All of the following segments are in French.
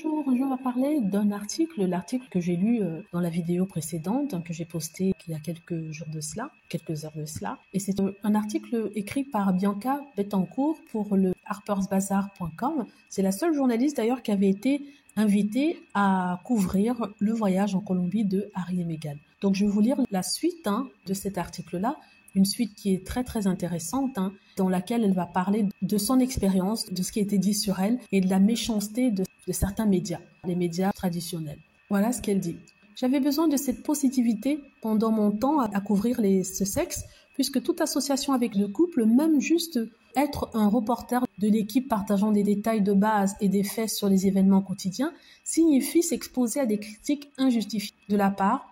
Bonjour, je vais parler d'un l'article que j'ai lu dans la vidéo précédente, que j'ai posté il y a quelques heures de cela. Et c'est un article écrit par Bianca Bettencourt pour le harpersbazaar.com. C'est la seule journaliste d'ailleurs qui avait été invitée à couvrir le voyage en Colombie de Harry et Meghan. Donc je vais vous lire la suite de cet article-là. Une suite qui est très très intéressante, dans laquelle elle va parler de son expérience, de ce qui a été dit sur elle et de la méchanceté de certains médias, les médias traditionnels. Voilà ce qu'elle dit. J'avais besoin de cette positivité pendant mon temps à couvrir ce sexe, puisque toute association avec le couple, même juste être un reporter de l'équipe partageant des détails de base et des faits sur les événements quotidiens, signifie s'exposer à des critiques injustifiées de la part,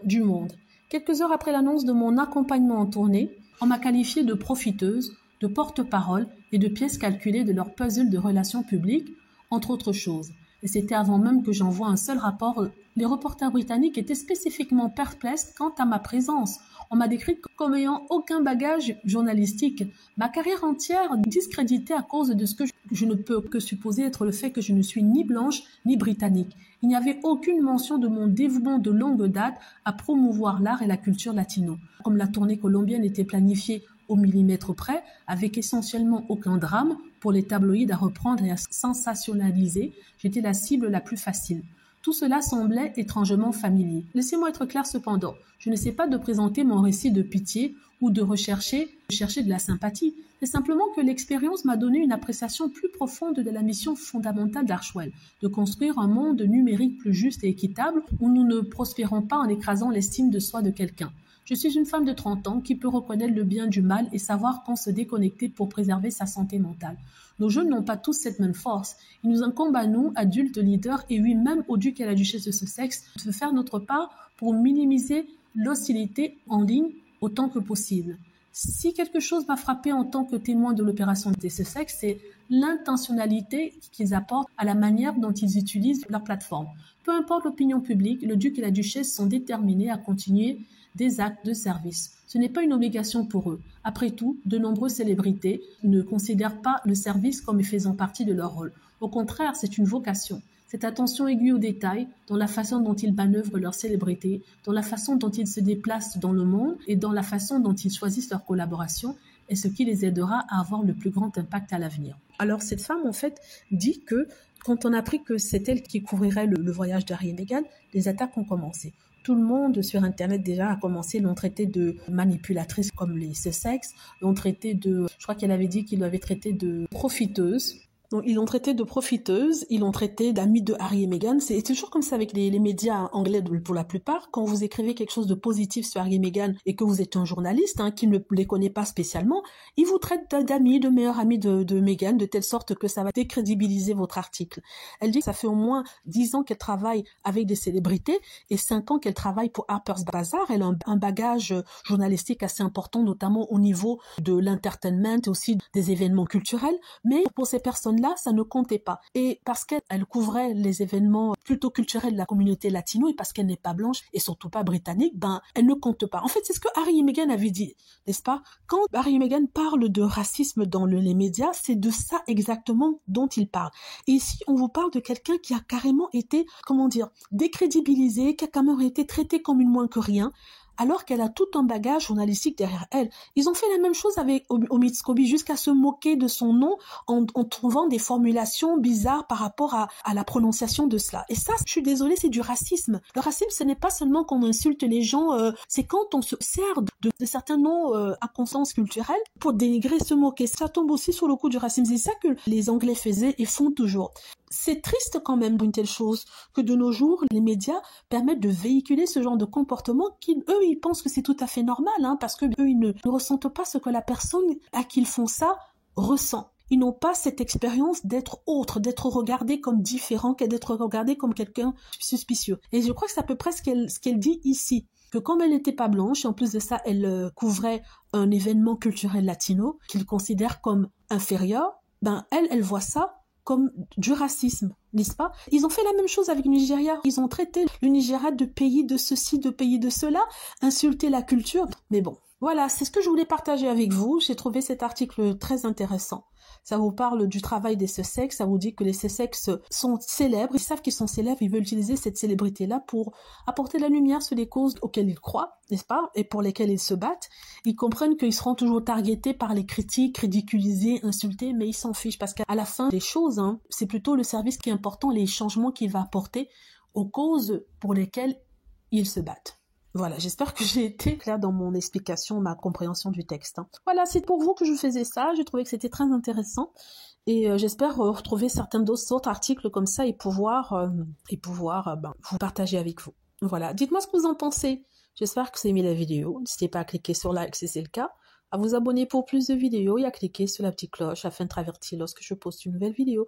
du monde. Quelques heures après l'annonce de mon accompagnement en tournée, on m'a qualifiée de profiteuse, de porte-parole et de pièce calculée de leur puzzle de relations publiques, entre autres choses. Et c'était avant même que j'envoie un seul rapport. Les reporters britanniques étaient spécifiquement perplexes quant à ma présence. On m'a décrite comme ayant aucun bagage journalistique. Ma carrière entière discréditée à cause de ce que je ne peux que supposer être le fait que je ne suis ni blanche ni britannique. Il n'y avait aucune mention de mon dévouement de longue date à promouvoir l'art et la culture latino. Comme la tournée colombienne était planifiée au millimètre près, avec essentiellement aucun drame pour les tabloïds à reprendre et à sensationnaliser, j'étais la cible la plus facile. Tout cela semblait étrangement familier. Laissez-moi être clair cependant, je ne sais pas de présenter mon récit de pitié ou de chercher de la sympathie. C'est simplement que l'expérience m'a donné une appréciation plus profonde de la mission fondamentale d'Archewell, de construire un monde numérique plus juste et équitable où nous ne prospérons pas en écrasant l'estime de soi de quelqu'un. Je suis une femme de 30 ans qui peut reconnaître le bien du mal et savoir quand se déconnecter pour préserver sa santé mentale. Nos jeunes n'ont pas tous cette même force. Il nous incombe à nous, adultes, leaders, et oui, même au duc et à la duchesse de Sussex, de faire notre part pour minimiser l'hostilité en ligne autant que possible. Si quelque chose m'a frappé en tant que témoin de l'opération des Sussex, c'est l'intentionnalité qu'ils apportent à la manière dont ils utilisent leur plateforme. Peu importe l'opinion publique, le duc et la duchesse sont déterminés à continuer des actes de service. Ce n'est pas une obligation pour eux. Après tout, de nombreuses célébrités ne considèrent pas le service comme faisant partie de leur rôle. Au contraire, c'est une vocation. Cette attention aiguë aux détails, dans la façon dont ils manœuvrent leur célébrité, dans la façon dont ils se déplacent dans le monde et dans la façon dont ils choisissent leur collaboration, est ce qui les aidera à avoir le plus grand impact à l'avenir. Alors cette femme, en fait, dit que quand on a appris que c'est elle qui couvrirait le voyage d'Harry et Meghan, les attaques ont commencé. Tout le monde sur Internet déjà a commencé, l'ont traité de manipulatrice comme les Sussex, l'ont traité je crois qu'elle avait dit qu'ils l'avaient traité de profiteuse. Donc, ils l'ont traité de profiteuse, ils l'ont traité d'amis de Harry et Meghan. C'est toujours comme ça avec les médias anglais pour la plupart. Quand vous écrivez quelque chose de positif sur Harry et Meghan et que vous êtes un journaliste qui ne les connaît pas spécialement, ils vous traitent d'amis, de meilleurs amis de Meghan, de telle sorte que ça va décrédibiliser votre article. Elle dit que ça fait au moins 10 ans qu'elle travaille avec des célébrités et 5 ans qu'elle travaille pour Harper's Bazaar. Elle a un bagage journalistique assez important, notamment au niveau de l'entertainment et aussi des événements culturels. Mais pour ces personnes là, ça ne comptait pas. Et parce qu'elle couvrait les événements plutôt culturels de la communauté latino et parce qu'elle n'est pas blanche et surtout pas britannique, elle ne compte pas. En fait, c'est ce que Harry et Meghan avaient dit, n'est-ce pas? Quand Harry et Meghan parlent de racisme dans les médias, c'est de ça exactement dont ils parlent. Et ici, on vous parle de quelqu'un qui a carrément été, décrédibilisé, qui a quand même été traité comme une moins que rien, alors qu'elle a tout un bagage journalistique derrière elle. Ils ont fait la même chose avec Omid Scobie, jusqu'à se moquer de son nom en trouvant des formulations bizarres par rapport à la prononciation de cela. Et ça, je suis désolée, c'est du racisme. Le racisme, ce n'est pas seulement qu'on insulte les gens, c'est quand on se sert de certains noms à conscience culturelle pour dénigrer, se moquer. Ça tombe aussi sur le coup du racisme. C'est ça que les Anglais faisaient et font toujours. C'est triste quand même d'une telle chose que de nos jours, les médias permettent de véhiculer ce genre de comportement eux, ils pensent que c'est tout à fait normal, parce que eux, ils ne ressentent pas ce que la personne à qui ils font ça ressent. Ils n'ont pas cette expérience d'être autre, d'être regardé comme différent, d'être regardé comme quelqu'un suspicieux. Et je crois que c'est à peu près ce qu'elle dit ici. Que comme elle n'était pas blanche, et en plus de ça, elle couvrait un événement culturel latino qu'il considère comme inférieur, elle voit ça comme du racisme. n'est-ce pas? Ils ont fait la même chose avec le Nigeria. Ils ont traité le Nigeria de pays de ceci, de pays de cela, insulté la culture. Mais bon, voilà, c'est ce que je voulais partager avec vous. J'ai trouvé cet article très intéressant. Ça vous parle du travail des Sussex, ça vous dit que les Sussex sont célèbres, ils savent qu'ils sont célèbres, ils veulent utiliser cette célébrité-là pour apporter la lumière sur les causes auxquelles ils croient, n'est-ce pas, et pour lesquelles ils se battent. Ils comprennent qu'ils seront toujours targetés par les critiques, ridiculisés, insultés, mais ils s'en fichent parce qu'à la fin des choses, c'est plutôt le service qui est important, les changements qu'il va apporter aux causes pour lesquelles ils se battent. Voilà, j'espère que j'ai été claire dans mon explication, ma compréhension du texte. Voilà, c'est pour vous que je faisais ça. J'ai trouvé que c'était très intéressant et j'espère retrouver certains d'autres articles comme ça et pouvoir vous partager avec vous. Voilà, dites-moi ce que vous en pensez. J'espère que vous avez aimé la vidéo. N'hésitez pas à cliquer sur like si c'est le cas, à vous abonner pour plus de vidéos et à cliquer sur la petite cloche afin de être averti lorsque je poste une nouvelle vidéo.